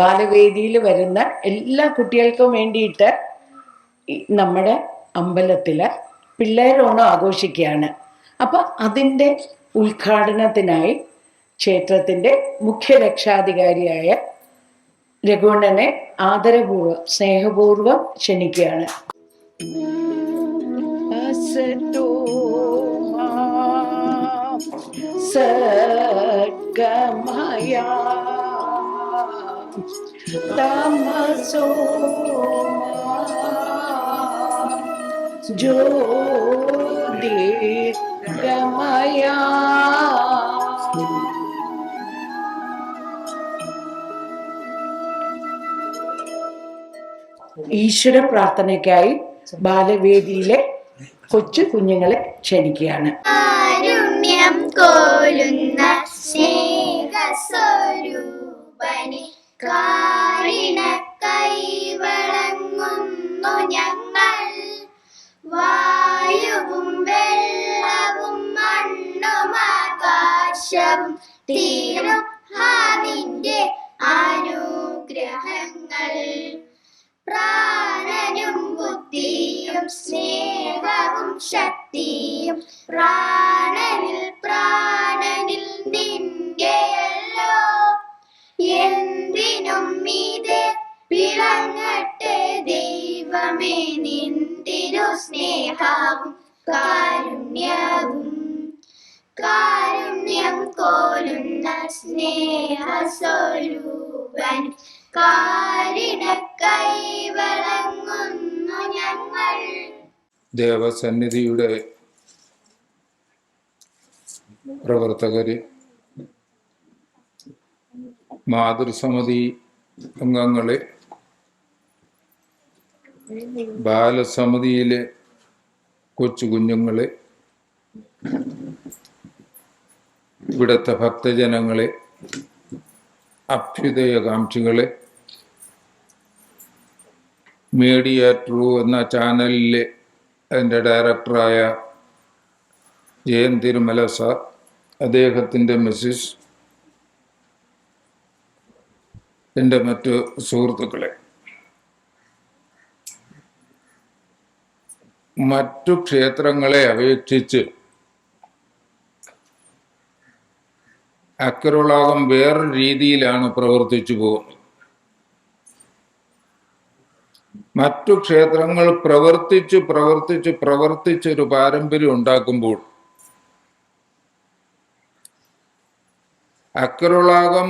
ബാലവേദിയിൽ വരുന്ന എല്ലാ കുട്ടികൾക്കും വേണ്ടിയിട്ട് നമ്മുടെ അമ്പലത്തില് പിള്ളേരോണം ആഘോഷിക്കുകയാണ്. അപ്പം അതിൻ്റെ ഉദ്ഘാടനത്തിനായി ക്ഷേത്രത്തിൻ്റെ മുഖ്യ രക്ഷാധികാരിയായ രഘുവണ്ണനെ ആദരപൂർവ്വം സ്നേഹപൂർവ്വം ക്ഷണിക്കുകയാണ്. സദ്ഗമയ തമസോ ജ്യോതിർഗമയ. ഈശ്വര പ്രാർത്ഥനയ്ക്കായി ബാലവേദിയിലെ കൊച്ചു കുഞ്ഞുങ്ങളെ ക്ഷണിക്കുകയാണ്. കാരുണ്യം കോലുന്ന സ്നേഹസ്വരൂപനെ കാരിണ കൈവളങ്ങുന്നു ഞങ്ങൾ. വായുവും വെള്ളവും മണ്ണും ആകാശവും തീരും ഹാനിന്റെ അനുഗ്രഹങ്ങൾ. പ്രാണനും ബുദ്ധിയും സ്നേഹവും ശക്തിയും പ്രാണനിൽ പ്രാണനിൽ നിന്റെയല്ലോ. എന്തിനും മീതെ വിളങ്ങട്ടെ ദൈവമേ നിന്തിരു സ്നേഹവും കാരുണ്യവും. കാരുണ്യം കോലുന്ന സ്നേഹസ്വരൂപൻ കാരിണ കൈവളങ്ങുന്നു ഞങ്ങൾ. ദേവസന്നിധിയുടെ പ്രവർത്തകര്, മാതൃസമിതി അംഗങ്ങളെ, ബാലസമിതിയിലെ കൊച്ചു കുഞ്ഞുങ്ങളെ, ഇവിടുത്തെ ഭക്തജനങ്ങളെ, അഭ്യുദയകാംക്ഷികളെ, മീഡിയ ട്രൂ എന്ന ചാനലിലെ അതിൻ്റെ ഡയറക്ടറായ ജയൻ തിരുമല സാർ, അദ്ദേഹത്തിൻ്റെ മിസ്സിസ്, എൻ്റെ മറ്റു സുഹൃത്തുക്കളെ, മറ്റു ക്ഷേത്രങ്ങളെ അപേക്ഷിച്ച് അക്കരുളാകം വേറൊരു രീതിയിലാണ് പ്രവർത്തിച്ചു പോകുന്നത്. മറ്റു ക്ഷേത്രങ്ങൾ പ്രവർത്തിച്ചൊരു പാരമ്പര്യം ഉണ്ടാക്കുമ്പോൾ അക്കരുളാകം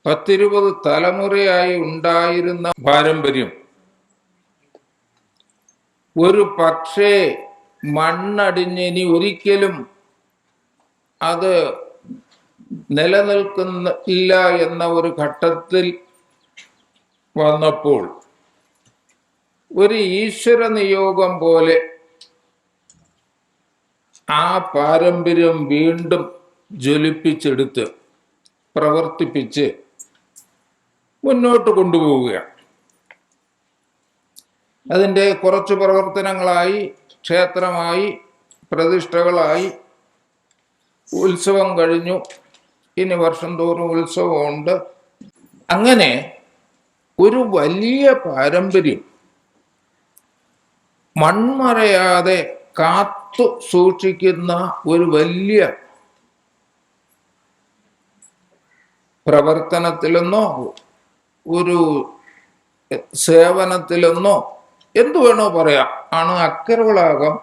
10-20 തലമുറയായി ഉണ്ടായിരുന്ന പാരമ്പര്യം ഒരു പക്ഷേ മണ്ണടിഞ്ഞ് ഇനി ഒരിക്കലും അത് നിലനിൽക്കുന്നില്ല എന്ന ഒരു ഘട്ടത്തിൽ വന്നപ്പോൾ ഒരു ഈശ്വര നിയോഗം പോലെ ആ പാരമ്പര്യം വീണ്ടും ജ്വലിപ്പിച്ചെടുത്ത് പ്രവർത്തിപ്പിച്ച് മുന്നോട്ട് കൊണ്ടുപോവുകയാണ്. അതിൻ്റെ കുറച്ച് പ്രവർത്തനങ്ങളായി, ക്ഷേത്രമായി, പ്രതിഷ്ഠകളായി, ഉത്സവം കഴിഞ്ഞു, ഇനി വർഷം തോറും ഉത്സവമുണ്ട്. അങ്ങനെ ഒരു വലിയ പാരമ്പര്യം മൺമറയാതെ കാത്തു സൂക്ഷിക്കുന്ന ഒരു വലിയ പ്രവർത്തനത്തിലെന്നോ ഒരു സേവനത്തിലെന്നോ എന്തു വേണോ പറയാം ആണ് അക്കരുളാകം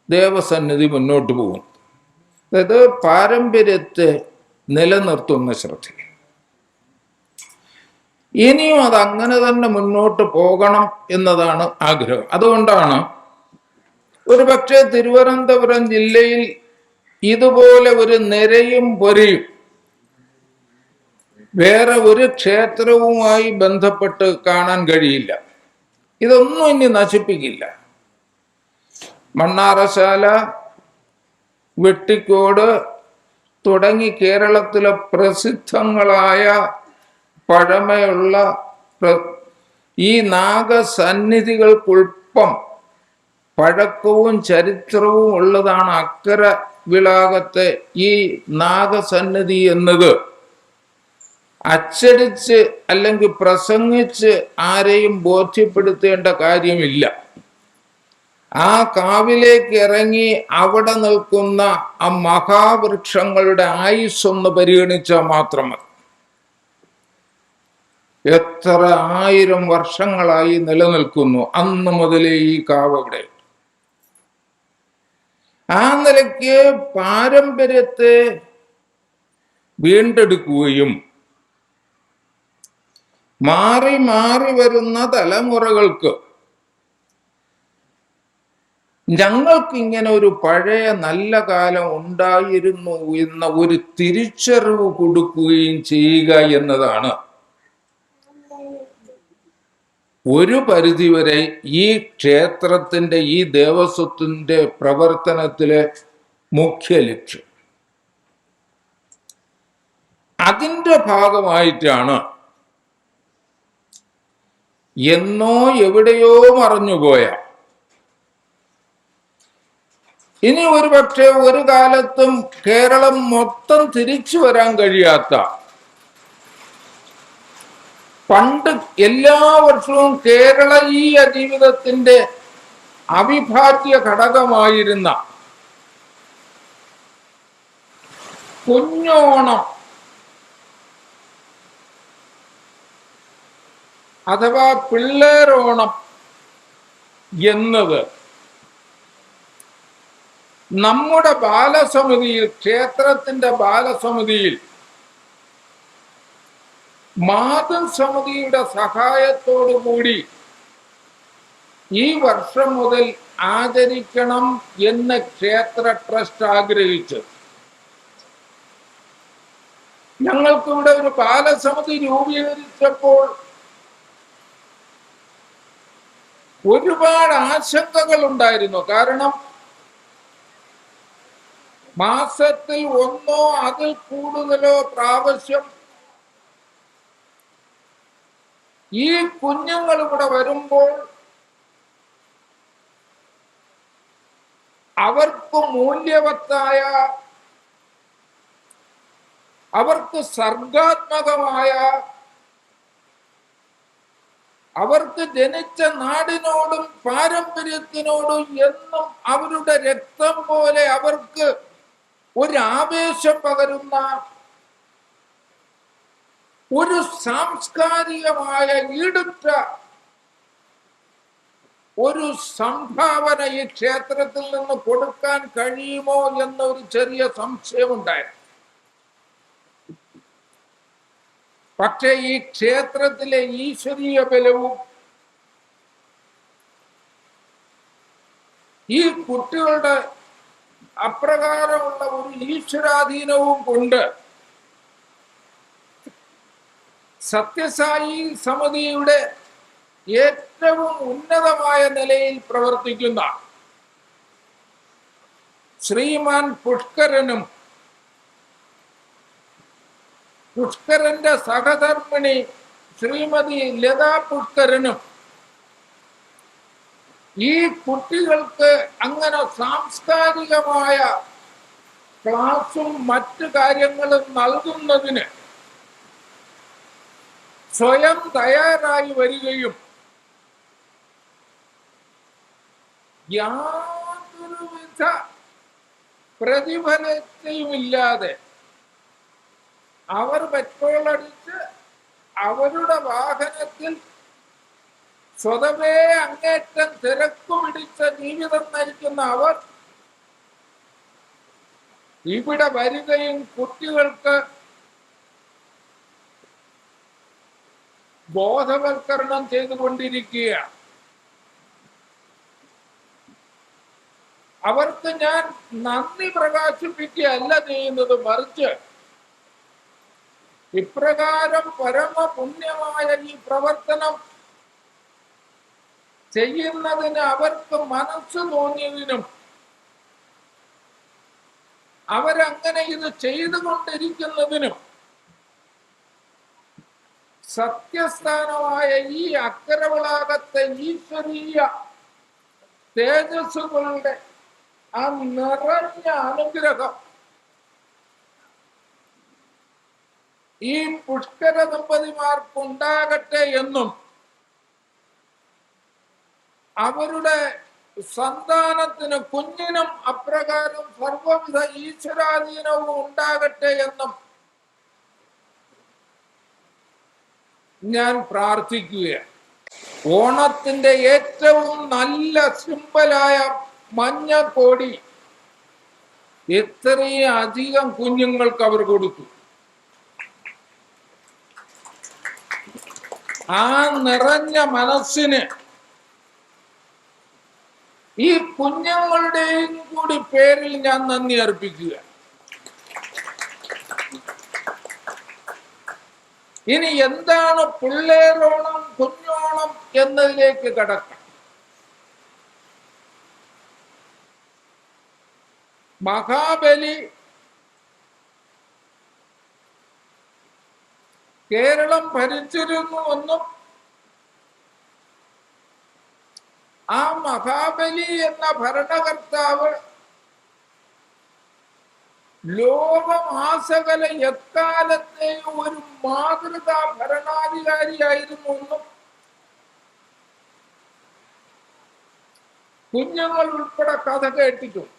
ദേവസന്നിധി മുന്നോട്ട് പോകുന്നത്. അതായത് പാരമ്പര്യത്തെ നിലനിർത്തുന്ന ശ്രദ്ധ. ഇനിയും അത് അങ്ങനെ തന്നെ മുന്നോട്ട് പോകണം എന്നതാണ് ആഗ്രഹം. അതുകൊണ്ടാണ് ഒരു പക്ഷേ തിരുവനന്തപുരം ജില്ലയിൽ ഇതുപോലെ ഒരു നിരയും പൊരയും വേറെ ഒരു ക്ഷേത്രവുമായി ബന്ധപ്പെട്ട് കാണാൻ കഴിയില്ല. ഇതൊന്നും ഇനി നശിപ്പിക്കില്ല. മണ്ണാറശാല, വെട്ടിക്കോട് തുടങ്ങി കേരളത്തിലെ പ്രസിദ്ധങ്ങളായ പഴമയുള്ള ഈ നാഗസന്നിധികൾക്കൊപ്പം പഴക്കവും ചരിത്രവും ഉള്ളതാണ് അക്കര വിളാകത്തെ ഈ നാഗസന്നിധി എന്നത്. അച്ചടിച്ച് അല്ലെങ്കിൽ പ്രസംഗിച്ച് ആരെയും ബോധ്യപ്പെടുത്തേണ്ട കാര്യമില്ല. ആ കാവിലേക്ക് ഇറങ്ങി അവിടെ നിൽക്കുന്ന ആ മഹാവൃക്ഷങ്ങളുടെ ആയുസ്സൊന്ന് പരിഗണിച്ചാൽ മാത്രം മതി. എത്ര 1000 വർഷങ്ങളായി നിലനിൽക്കുന്നു അന്ന് മുതലേ ഈ കാവ് അവിടെ. ആ നിലയ്ക്ക് പാരമ്പര്യത്തെ വീണ്ടെടുക്കുകയും മാറി മാറി വരുന്ന തലമുറകൾക്ക് ഞങ്ങൾക്ക് ഇങ്ങനെ ഒരു പഴയ നല്ല കാലം ഉണ്ടായിരുന്നു എന്ന ഒരു തിരിച്ചറിവ് കൊടുക്കുകയും ചെയ്യുക എന്നതാണ് ഒരു പരിധിവരെ ഈ ക്ഷേത്രത്തിന്റെ, ഈ ദേവസ്വത്തിന്റെ പ്രവർത്തനത്തിലെ മുഖ്യ ലക്ഷ്യം. അതിൻ്റെ ഭാഗമായിട്ടാണ് എന്നോ എവിടെയോ മറഞ്ഞുപോയ, ഇനി ഒരുപക്ഷെ ഒരു കാലത്തും കേരളം മൊത്തം തിരിച്ചു വരാൻ കഴിയാത്ത, പണ്ട് എല്ലാ വർഷവും കേരളീയ ജീവിതത്തിന്റെ അവിഭാജ്യ ഘടകമായിരുന്ന കുഞ്ഞോണം അഥവാ പിള്ളേരോണം എന്നത് നമ്മുടെ ബാലസമിതിയിൽ, ക്ഷേത്രത്തിന്റെ ബാലസമിതിയിൽ മാതൃസമിതിയുടെ സഹായത്തോടുകൂടി ഈ വർഷം മുതൽ ആചരിക്കണം എന്ന് ക്ഷേത്ര ട്രസ്റ്റ് ആഗ്രഹിച്ചു. ഞങ്ങൾക്കിവിടെ ഒരു ബാലസമിതി രൂപീകരിച്ചപ്പോൾ ഒരുപാട് ആശങ്കകൾ ഉണ്ടായിരുന്നു. കാരണം മാസത്തിൽ 1 അതിൽ കൂടുതലോ പ്രാവശ്യം ഈ കുഞ്ഞുങ്ങൾ ഇവിടെ വരുമ്പോൾ അവർക്ക് മൂല്യവത്തായ, അവർക്ക് സർഗാത്മകമായ, അവർക്ക് ജനിച്ച നാടിനോടും പാരമ്പര്യത്തിനോടും എന്നും അവരുടെ രക്തം പോലെ അവർക്ക് ഒരു ആവേശം പകരുന്ന ഒരു സാംസ്കാരികമായ ഈടുറ്റ ഒരു സംഭാവന ഈ ക്ഷേത്രത്തിൽ നിന്ന് കൊടുക്കാൻ കഴിയുമോ എന്നൊരു ചെറിയ സംശയമുണ്ടായിരുന്നു. പക്ഷേ ഈ ക്ഷേത്രത്തിലെ ഈശ്വരീയ ബലവും ഈ കുട്ടികളുടെ അപ്രകാരമുള്ള ഒരു ഈശ്വരാധീനവും കൊണ്ട് സത്യസായി സമിതിയുടെ ഏറ്റവും ഉന്നതമായ നിലയിൽ പ്രവർത്തിക്കുന്ന ശ്രീമാൻ പുഷ്കരനും പുഷ്കരന്റെ സഹധർമ്മിണി ശ്രീമതി ലതാ പുഷ്കരനും ഈ കുട്ടികൾക്ക് അങ്ങനെ സാംസ്കാരികമായ ക്ലാസും മറ്റു കാര്യങ്ങളും നൽകുന്നതിന് സ്വയം തയ്യാറായി വരികയും യാതൊരുവിധ പ്രതിഫലത്തെയുമില്ലാതെ അവർ പെട്രോൾ അടിച്ച് അവരുടെ വാഹനത്തിൽ സ്വതവേ അങ്ങേറ്റം തിരക്കു പിടിച്ച ജീവിതം നയിക്കുന്ന അവർ ഇവിടെ വരികയും കുട്ടികൾക്ക് ബോധവൽക്കരണം ചെയ്തുകൊണ്ടിരിക്കുകയാണ്. അവർക്ക് ഞാൻ നന്ദി പ്രകാശിപ്പിക്കുകയല്ല ചെയ്യുന്നത്, മറിച്ച് ഇപ്രകാരം പരമപുണ്യമായ ഈ പ്രവർത്തനം ചെയ്യുന്നതിന് അവർക്ക് മനസ്സ് തോന്നിയതിനും അവരങ്ങനെ ഇത് ചെയ്തുകൊണ്ടിരിക്കുന്നതിനും സത്യസ്ഥാനമായ ഈ അക്കരവിളാകത്തെ ഈശ്വരീയ തേജസ്സുകളുടെ ആ നിറഞ്ഞ അനുഗ്രഹം ഈ പുഷ്കര ദമ്പതിമാർക്കുണ്ടാകട്ടെ എന്നും അവരുടെ സന്താനത്തിന് കുഞ്ഞിനും അപ്രകാരം സർവവിധ ഈശ്വരാധീനവും ഉണ്ടാകട്ടെ എന്നും ഞാൻ പ്രാർത്ഥിക്കുകയാണ്. ഓണത്തിന്റെ ഏറ്റവും നല്ല സിമ്പലായ മഞ്ഞക്കോടി എത്രയും അധികം കുഞ്ഞുങ്ങൾക്ക് അവർ കൊടുത്തു. ആ നിറഞ്ഞ മനസ്സിന് ഈ കുഞ്ഞുങ്ങളുടെയും കൂടി പേരിൽ ഞാൻ നന്ദി അർപ്പിക്കുക. ഇനി എന്താണ് പിള്ളേരോണം കുഞ്ഞോണം എന്നതിലേക്ക് കടക്കാം. മഹാബലി കേരളം ഭരിച്ചിരുന്നുവെന്നും ആ മഹാബലി എന്ന ഭരണകർത്താവ് ലോകമാസകല എക്കാലത്തെയും ഒരു മാതൃകാ ഭരണാധികാരിയായിരുന്നു എന്നും കുഞ്ഞുങ്ങൾ ഉൾപ്പെടെ കഥ കേട്ടിട്ടും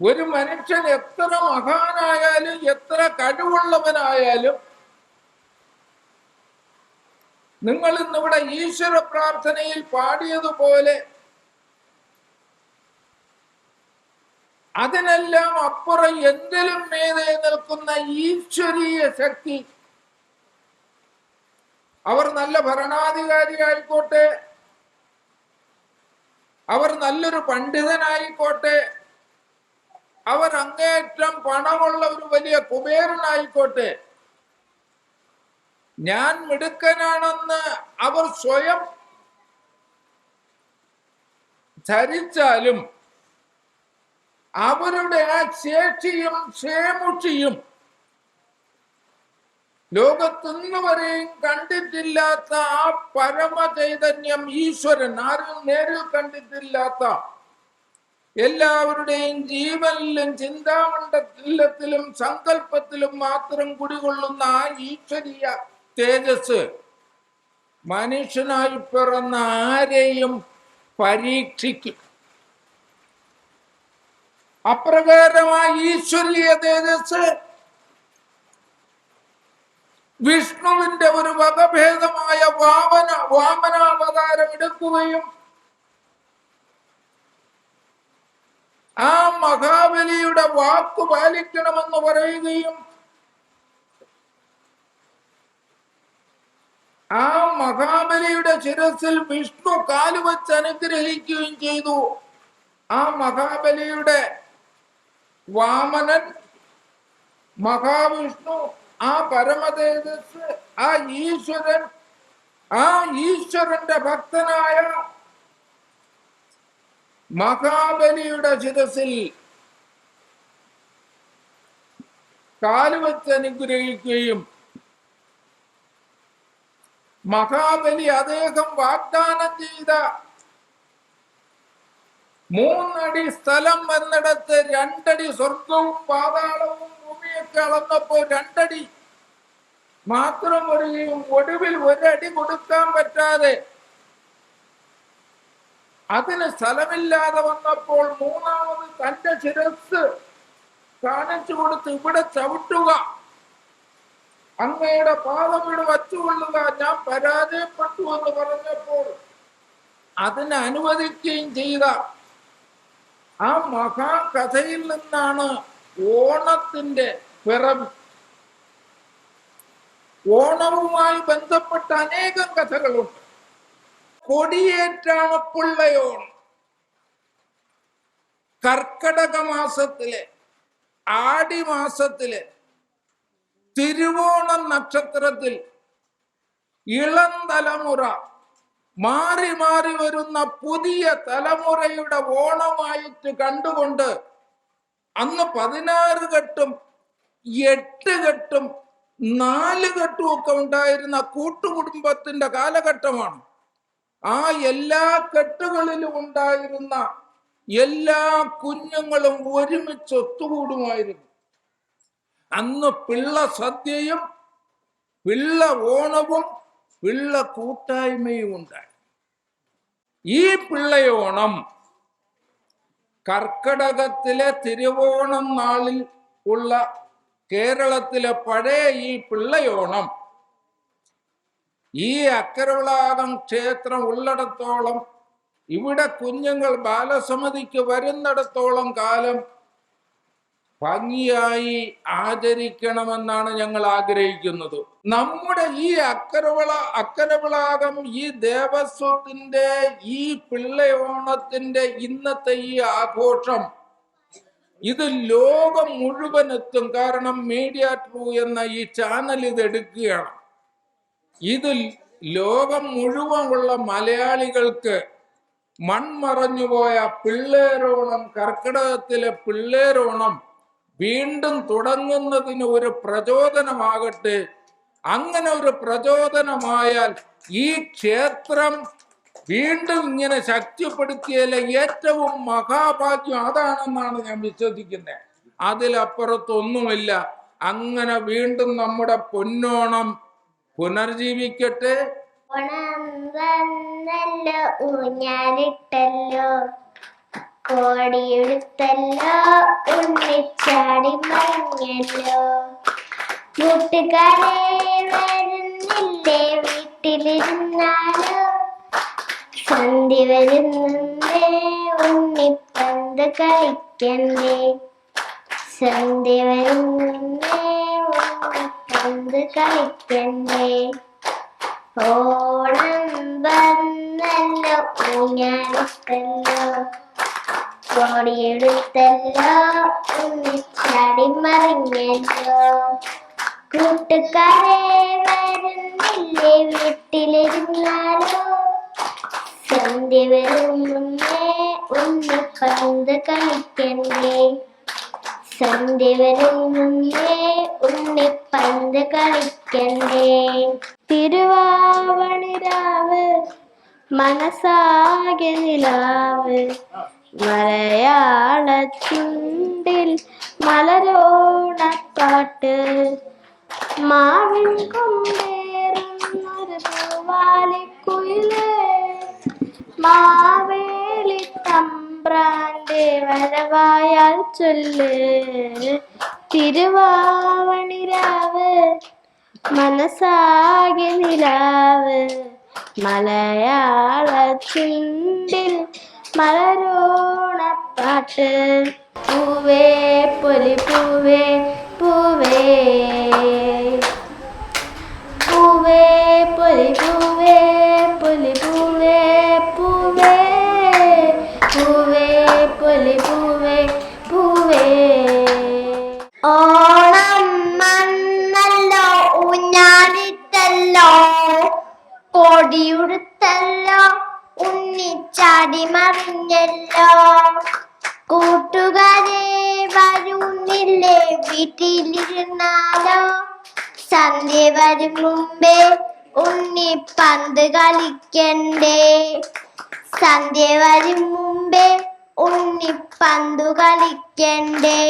ഒരു മനുഷ്യൻ എത്ര മഹാനായാലും എത്ര കഴിവുള്ളവനായാലും നിങ്ങൾ ഇന്നിവിടെ ഈശ്വര പ്രാർത്ഥനയിൽ പാടിയതുപോലെ അതിനെല്ലാം അപ്പുറം എന്തിലും മീതെ നിൽക്കുന്ന ഈശ്വരീയ ശക്തി, അവർ നല്ല ഭരണാധികാരി ആയിക്കോട്ടെ, അവർ നല്ലൊരു പണ്ഡിതനായിക്കോട്ടെ, അവർ അങ്ങേറ്റം പണമുള്ള ഒരു വലിയ കുബേരനായിക്കോട്ടെ, ഞാൻ മിടുക്കനാണെന്ന് അവർ സ്വയം ധരിച്ചാലും അവരുടെ ആ ശേഷിയും ക്ഷേമുഷിയും ലോകത്തിന്നുവരെയും കണ്ടിട്ടില്ലാത്ത ആ പരമചൈതന്യം ഈശ്വരൻ, ആരും നേരിൽ കണ്ടിട്ടില്ലാത്ത, എല്ലാവരുടെയും ജീവനിലും ചിന്താമണ്ഡലത്തിലും സങ്കല്പത്തിലും മാത്രം കുടികൊള്ളുന്ന ആ ഈശ്വരീയ തേജസ് മനുഷ്യനായി പിറന്ന ആരെയും പരീക്ഷിക്കും. അപ്രകാരമായ ഈശ്വരീയ തേജസ് വിഷ്ണുവിന്റെ ഒരു വകഭേദമായ വാമനാവതാരം എടുക്കുകയും ആ മഹാബലിയുടെ വാക്കു പാലിക്കണമെന്ന് പറയുകയും ആ മഹാബലിയുടെ ശിരസിൽ വിഷ്ണു കാലുവച്ച് അനുഗ്രഹിക്കുകയും ചെയ്തു. ആ മഹാബലിയുടെ വാമനൻ മഹാവിഷ്ണു, ആ പരമതേജസ്, ആ ഈശ്വരൻ, ആ ഈശ്വരന്റെ ഭക്തനായ മഹാബലിയുടെ ശിരസിൽ കാലുവച്ച് അനുഗ്രഹിക്കുകയും മഹാബലി അദ്ദേഹം വാഗ്ദാനം ചെയ്ത 3 അടി സ്ഥലം എന്നിടത്ത് 2 അടി സ്വർഗവും പാതാളവും ഭൂമിയൊക്കെ അളന്നപ്പോ 2 അടി മാത്രം വരികയും ഒടുവിൽ 1 അടി കൊടുക്കാൻ പറ്റാതെ അതിന് സ്ഥലമില്ലാതെ വന്നപ്പോൾ മൂന്നാമത് തന്റെ ശിരസ് കാണിച്ചു കൊടുത്ത്, ഇവിടെ ചവിട്ടുക, അങ്ങയുടെ പാദം ഇവിടെ വച്ചുകൊള്ളുക, ഞാൻ പരാജയപ്പെട്ടു എന്ന് പറഞ്ഞപ്പോൾ അതിന് അനുവദിക്കുകയും ചെയ്ത ആ മഹാകഥയിൽ നിന്നാണ് ഓണത്തിന്റെ പിറവി. ഓണവുമായി ബന്ധപ്പെട്ട അനേകം കഥകളുണ്ട്. കൊടിയേറ്റാണ് പിള്ളയോണം. കർക്കടക മാസത്തിലെ ആടി മാസത്തിലെ തിരുവോണം നക്ഷത്രത്തിൽ ഇളം തലമുറ മാറി മാറി വരുന്ന പുതിയ തലമുറയുടെ ഓണമായിട്ട് കണ്ടുകൊണ്ട് അന്ന് 16 കെട്ടും 8 കെട്ടും 4 കെട്ടും ഒക്കെ ഉണ്ടായിരുന്ന കൂട്ടുകുടുംബത്തിന്റെ കാലഘട്ടമാണ്. ആ എല്ലാ കെട്ടുകളിലും ഉണ്ടായിരുന്ന എല്ലാ കുഞ്ഞുങ്ങളും ഒരുമിച്ച് ഒത്തുകൂടുമായിരുന്നു. അന്ന് പിള്ള സദ്യയും പിള്ള ഓണവും പിള്ള കൂട്ടായ്മയും ഉണ്ടായി. ഈ പിള്ളയോണം കർക്കടകത്തിലെ തിരുവോണം നാളിൽ ഉള്ള കേരളത്തിലെ പഴയ ഈ പിള്ളയോണം ഈ അക്കരവിളാകം ക്ഷേത്രം ഉള്ളിടത്തോളം, ഇവിടെ കുഞ്ഞുങ്ങൾ ബാലസമിതിക്ക് വരുന്നിടത്തോളം കാലം ഭംഗിയായി ആചരിക്കണമെന്നാണ് ഞങ്ങൾ ആഗ്രഹിക്കുന്നത്. നമ്മുടെ ഈ അക്കരവിളാകം ഈ ദേവസ്വത്തിന്റെ ഈ പിള്ളയോണത്തിന്റെ ഇന്നത്തെ ഈ ആഘോഷം ഇത് ലോകം മുഴുവൻ എത്തും. കാരണം മീഡിയ ട്രൂ എന്ന ഈ ചാനൽ ഇത് എടുക്കുകയാണ്. ഇത് ലോകം മുഴുവൻ ഉള്ള മലയാളികൾക്ക് മൺമറഞ്ഞുപോയ പിള്ളേരോണം, കർക്കിടകത്തിലെ പിള്ളേരോണം വീണ്ടും തുടങ്ങുന്നതിന് ഒരു പ്രചോദനമാകട്ടെ. അങ്ങനെ ഒരു പ്രചോദനമായാൽ ഈ ക്ഷേത്രം വീണ്ടും ഇങ്ങനെ ശക്തിപ്പെടുത്തിയതിലെ ഏറ്റവും മഹാഭാഗ്യം അതാണെന്നാണ് ഞാൻ വിശ്വസിക്കുന്നത്. അതിലപ്പുറത്തൊന്നുമില്ല. അങ്ങനെ വീണ്ടും നമ്മുടെ പൊന്നോണം പുനർജീവിക്കട്ടെ. ഓണം വന്നല്ലോ, ഊഞ്ഞാലിട്ടല്ലോ, കോടിയെടുത്തല്ലോ, ഉണ്ണിച്ചാടി മറിഞ്ഞല്ലോ. കൂട്ടുകാരെ വരുന്നില്ലേ, വീട്ടിലിരുന്നാലോ, സന്ധ്യ വരുന്നേ, ഉണ്ണിപ്പന്ത് കളിക്കണ്ടേ. സന്ധ്യ വരുന്നേ, ഉണ്ണിപ്പന്ത് കളിക്കണ്ടേ. ഓണം വന്നല്ലോ, ഊഞ്ഞാലിട്ടല്ലോ, കോടിയെടുത്തല്ലോ, ഉണ്ണിച്ചാടി മറിഞ്ഞല്ലോ. കൂട്ടുകാരെ വരുന്നില്ലേ, വീട്ടിലിരുന്നാലോ, സന്ധ്യ വരുന്നേ, ഉണ്ണിപ്പന്ത് കളിക്കണ്ടേ. സന്ധ്യ വരുന്നേ, ഉണ്ണിപ്പന്ത് കളിക്കണ്ടേ. തിരുവാവണിരാവ് മനസ്സാകെ നിലാവ്, മലയാള ചുണ്ടിൽ മലരോണപ്പാട്ട്. മാവിൻ കൊമ്പേറുന്നൊരു പൂവാലിക്കുയില്, മാവേലി തമ്പ്രാന്റെ വരവായാൽ ചൊല്ല്. തിരുവാവണിരാവ് മനസ്സാകെ നിലാവ്, മലയാള ചുണ്ടിൽ മലരോണപ്പാട്ട്. പൂവേ പൊലി പൂവേ പൂവേ, പൂവേ പൊലി പൂവേ പൊലി പൂവേ പൂവേ, പൂവേ പൊലി പൂവേ പൂവേ. ഓണം വന്നല്ലോ, ഊഞ്ഞാലിട്ടല്ലോ, കോടിയുടുത്തല്ലോ, ഉണ്ണിച്ചാടി മറിഞ്ഞല്ലോ. കൂട്ടുകാരെ വരുന്നില്ലേ, വീട്ടിലിരുന്നാലോ, സന്ധ്യ വരും മുമ്പേ ഉണ്ണിപ്പന്ത് കളിക്കണ്ടേ. സന്ധ്യ വരും മുമ്പേ ഉണ്ണിപ്പന്ത് കളിക്കണ്ടേ.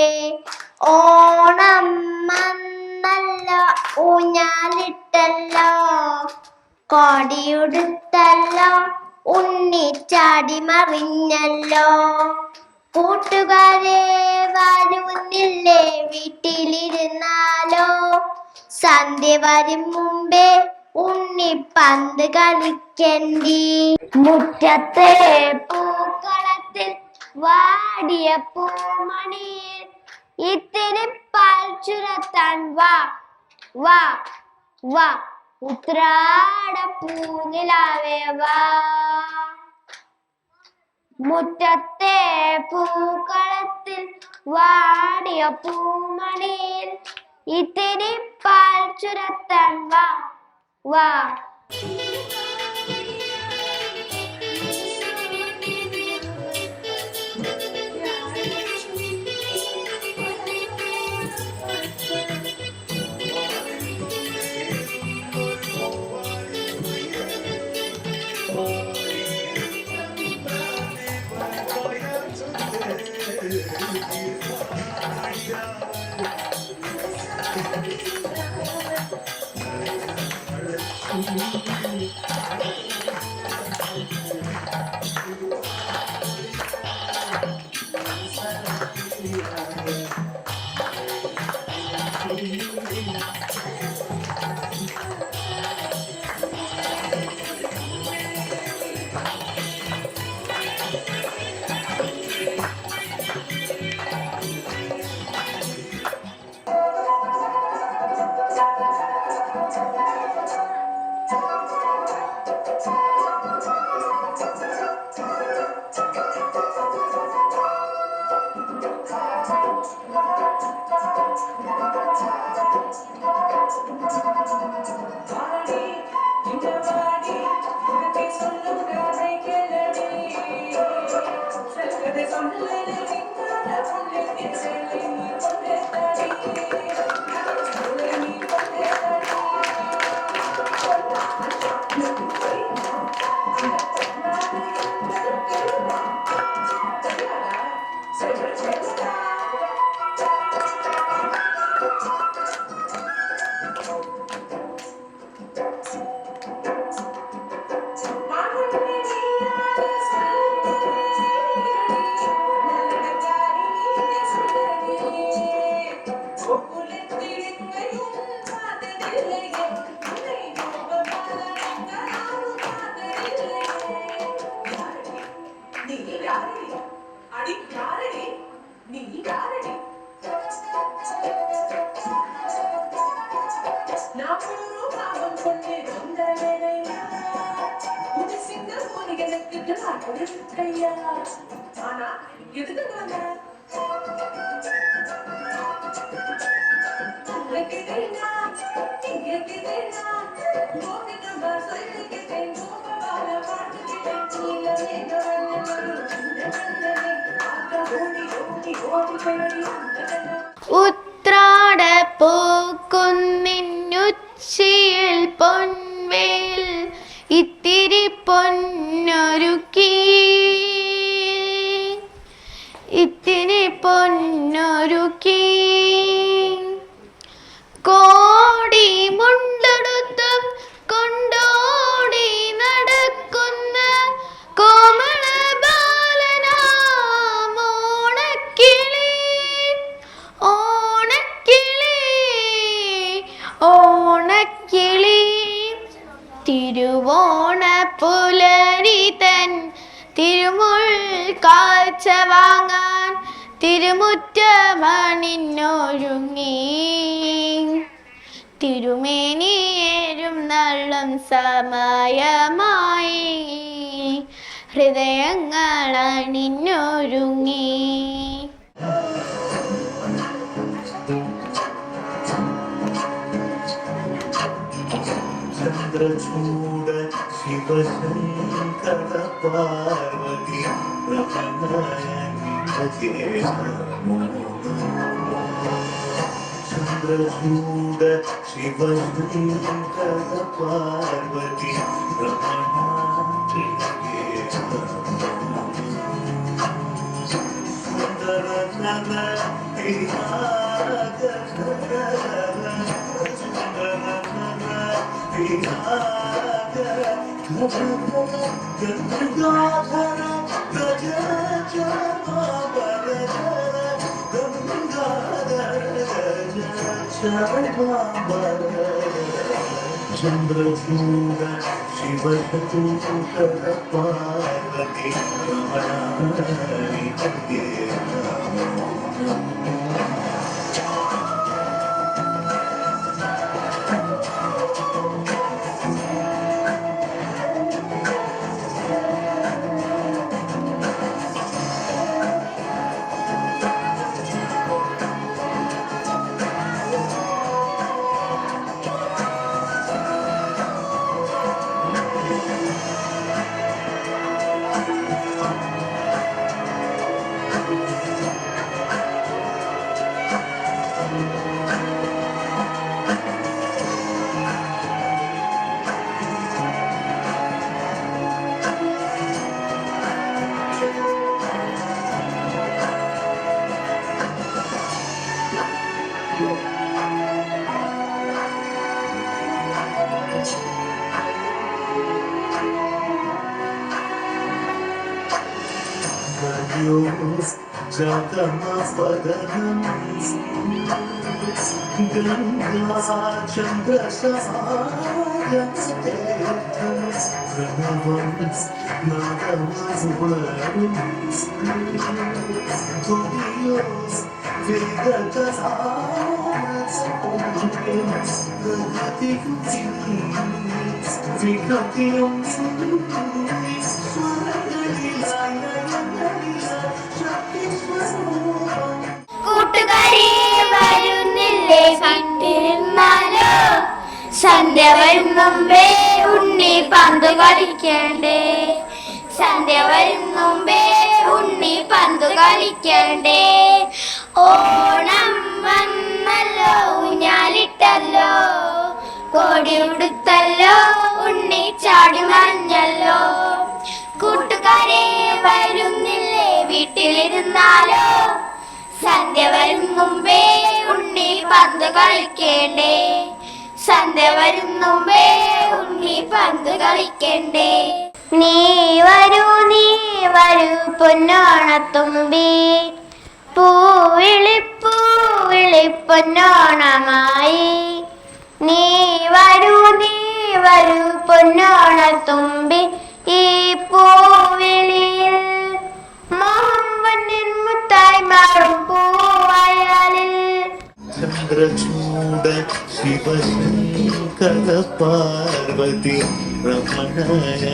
ഓണം വന്നല്ലോ, ഊഞ്ഞാലിട്ടല്ലോ, കോടിയുടുത്തല്ലോ, ഉണ്ണിച്ചാടി മറിഞ്ഞല്ലോ. കൂട്ടുകാരെ വരുന്നില്ലേ, വീട്ടിലിരുന്നാലോ, സന്ധ്യ വരും മുമ്പേ ഉണ്ണിപ്പന്ത് കളിക്കണ്ടേ. മുറ്റത്തെ പൂക്കളത്തിൽ വാടിയ പൂമണിയിൽ ഇത്തിരി പാൽ ചുരത്താൻ വാ വാ വാ, ഉത്രാട പൂനിലാവേ വാ. മുറ്റത്തെ പൂക്കളത്തിൽ വാടിയ പൂമണിയിൽ ഇത്തിരി പാൽ ചുരത്താൻ വാ വാ. ഉത്രാട പൂക്കുന്നിന്നുച്ചിയിൽ പൊൻവേൽ ഇത്തിരി പൊന്നൊരുക്കി കോടി മുണ്ടെടുത്തും കൊണ്ടോടി നടക്കുന്ന കോമള ബാലനാം ഓണക്കിളി തിരുവോണ പുലരി തൻ തിരുമുൾ കാഴ്ച വാങ്ങാൻ തിരുമുറ്റമണിഞ്ഞൊരുങ്ങി തിരുമേനിയേരും നള്ളം സമയമായി ഹൃദയങ്ങൾ അണിഞ്ഞൊരുങ്ങി. ചന്ദ്രചൂട ശിവശങ്കര പാർവതി ചന്ദ്രചൂട ശിവശങ്കര പാർവതി സുന്ദര ചന്ദ്രചൂട ശിവശങ്കര പാർവതി സൂര്യോസ് ജഗമപദനം ഗംഗാചന്ദ്രശായം നാദമസുവരും സൂര്യോസ് കൂട്ടുകാരി വരുന്നില്ലേ വീട്ടിലിരുന്നാലോ സന്ധ്യ വരും മുമ്പേ ഉണ്ണി പന്ത് കളിക്കണ്ടേ സന്ധ്യ വരും മുമ്പേ ഉണ്ണി പന്ത് കളിക്കണ്ടേ ഓണം വന്നല്ലോ ഊഞ്ഞാലിട്ടല്ലോ കോടി ഉടുത്തല്ലോ ഉണ്ണി ചാടി മറിഞ്ഞല്ലോ കൂട്ടുകാരെ വരുന്നില്ലേ വീട്ടിലിരുന്നാലോ സന്ധ്യ വരും മുമ്പേ ഉണ്ണി പന്ത് കളിക്കണ്ടേ സന്ധ്യ വരും മുമ്പേ ഉണ്ണി പന്ത് കളിക്കണ്ടേ നീ വരൂ പൊന്നോണത്തുമ്പി പൂവിളി പൊന്നോണമായി നീ വരൂ പൊന്നോണത്തുമ്പി ഈ പൂവിളിയിൽ മോഹൻ മുത്തായി മാറും പൂവയലിൽ ചന്ദ്രചൂഡ ശിവശങ്കര പാർവതി രമണയ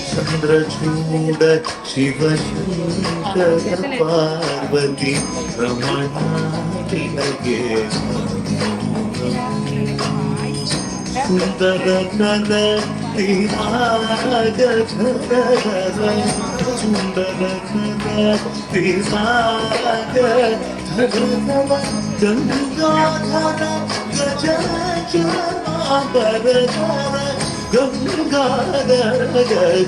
ചന്ദ്രചൂഡ ശിവശങ്കര പാർവതി രമണ സുന്ദര നദ സുന്ദര ഗംഗാധര ഗജ ഗംഗാധര ഗജ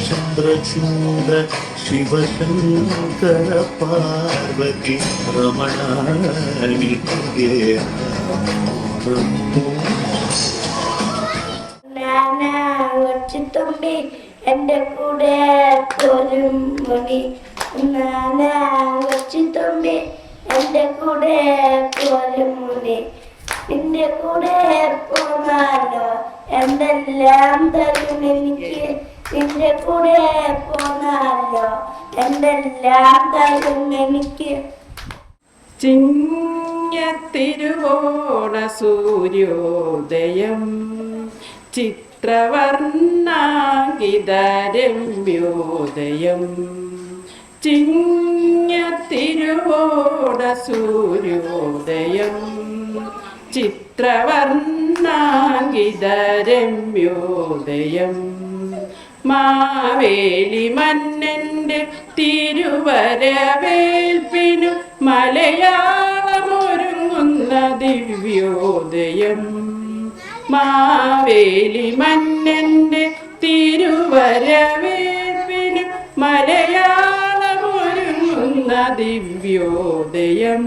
ചന്ദ്രചൂഡ ശിവശങ്കര പാർവതി രമണ കൊച്ചുത്തുമ്പി എന്റെ കൂടെ പോരും മണി കൊച്ചുത്തുമ്പി എന്റെ കൂടെ പോരും മണി നിന്റെ കൂടെ പോന്നാലോ എന്തെല്ലാം തരും എനിക്ക് നിന്റെ കൂടെ പോന്നാലോ എന്തെല്ലാം തരും എനിക്ക് ചിങ്ങത്തിരുവോണ സൂര്യോദയം ചിത്രവർണ്ണാങ്കിതരമ്യോദയം ചിങ്ങത്തിരുവോണ സൂര്യോദയം ചിത്രവർണ്ണാങ്കിതരമ്യോദയം മാവേലി മന്നന്റെ തിരുവരവേൽപ്പിനു മലയാളമൊരുങ്ങുന്ന ദിവ്യോദയം മാവേലി മന്നന്റെ തിരുവരവേൽപ്പിനു മലയാളമൊരുങ്ങുന്ന ദിവ്യോദയം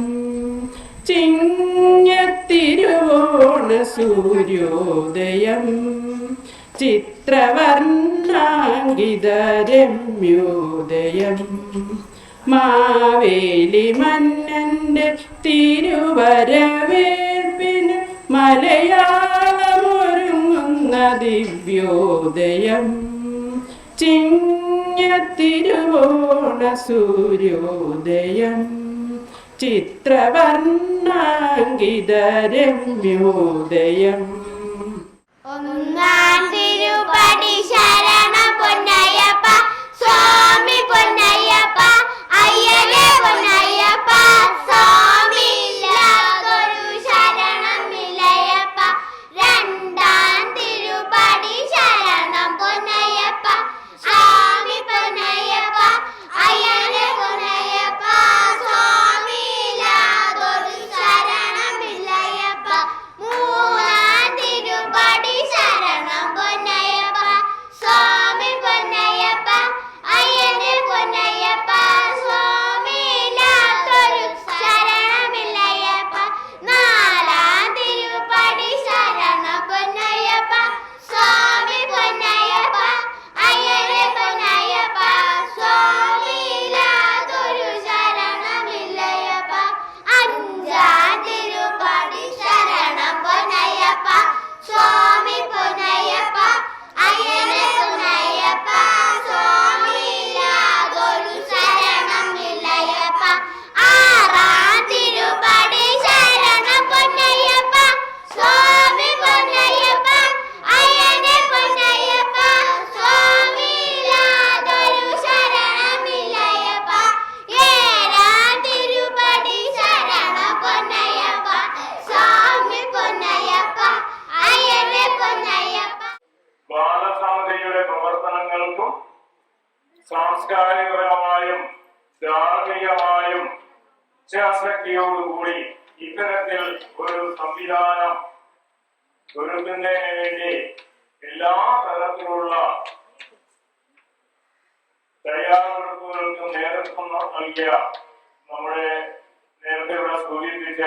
ചിങ്ങത്തിരുവോണ സൂര്യോദയം ചിത്രവർണ്ണാങ്കിതരമ്യോദയം മാവേലി മന്നന്റെ തിരുവരവേൽപ്പിന് മലയാളമൊരുങ്ങുന്ന ദിവ്യോദയം ചിങ്ങത്തിരുവോണ സൂര്യോദയം ചിത്രവർണ്ണാങ്കിതരമ്യോദയം ഒന്നാം തിരുപടി ശരണ പൊന്നയ്യപ്പ സ്വാമി പൊന്നയ്യപ്പ അയ്യനെ പൊന്നയ്യപ്പ സ്വാമി ഇല്ലാതൊരു ശരണമില്ലയ്യപ്പ രണ്ടാം തിരുപടി ശരണം പൊന്നയ്യപ്പ സ്വാമി പൊന്നയ്യപ്പ അയ്യനെ പൊന്നയ്യപ്പ സ്വാമി ഇല്ലാതൊരു ശരണമില്ലയ്യപ്പ മൂന്നാം തിരുപടി ശരണം പൊന്നയ്യപ്പ സ്വാമി തീർച്ചയായും ഇച്ഛാശക്തിയോടുകൂടി ഇത്തരത്തിൽ ഒരു സംവിധാനം ഒരുക്കുന്നതിന് വേണ്ടി എല്ലാ തരത്തിലുള്ള തയ്യാറെടുപ്പുകൾക്കും നേതൃത്വം നൽകിയ നമ്മുടെ നേരത്തെ ഇവിടെ സൂചിപ്പിച്ച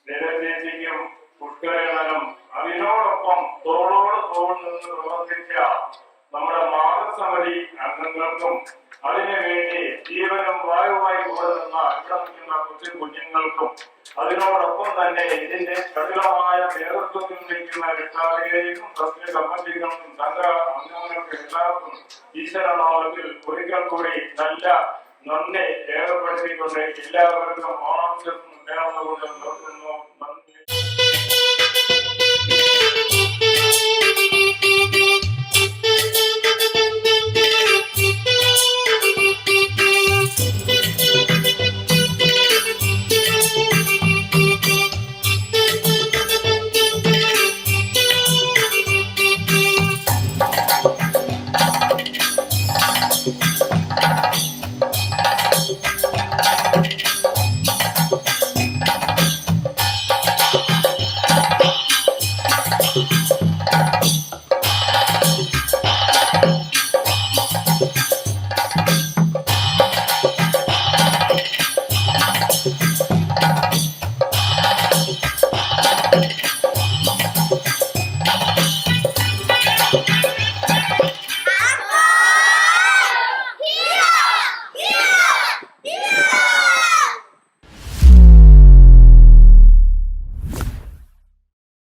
ചേച്ചിക്കും പുഷ്കരനും അതിനോടൊപ്പം തോളോട് തോൾ നിന്ന് പ്രവർത്തിച്ച നമ്മുടെ മാതൃസമിതി അംഗങ്ങൾക്കും അതിനുവേണ്ടി ജീവനും വായുവായി കൂടെ നിന്ന ഇവിടെ നിൽക്കുന്ന കൊച്ചു കുഞ്ഞുങ്ങൾക്കും അതിനോടൊപ്പം തന്നെ ഇതിന്റെ കഠിനമായ നേതൃത്വത്തിൽ നിൽക്കുന്ന രക്ഷാധികാരിക്കും സസ്യ കമ്മിറ്റികൾക്കും സംഘ അംഗങ്ങൾക്കും എല്ലാവർക്കും ഈശ്വരനാമത്തിൽ ഒരിക്കൽ കൂടി നല്ല നന്ദി രേഖപ്പെടുത്തിക്കൊണ്ട് എല്ലാവർക്കും ഓണാംശം നേർന്നുകൊണ്ട് നിർത്തുന്നു.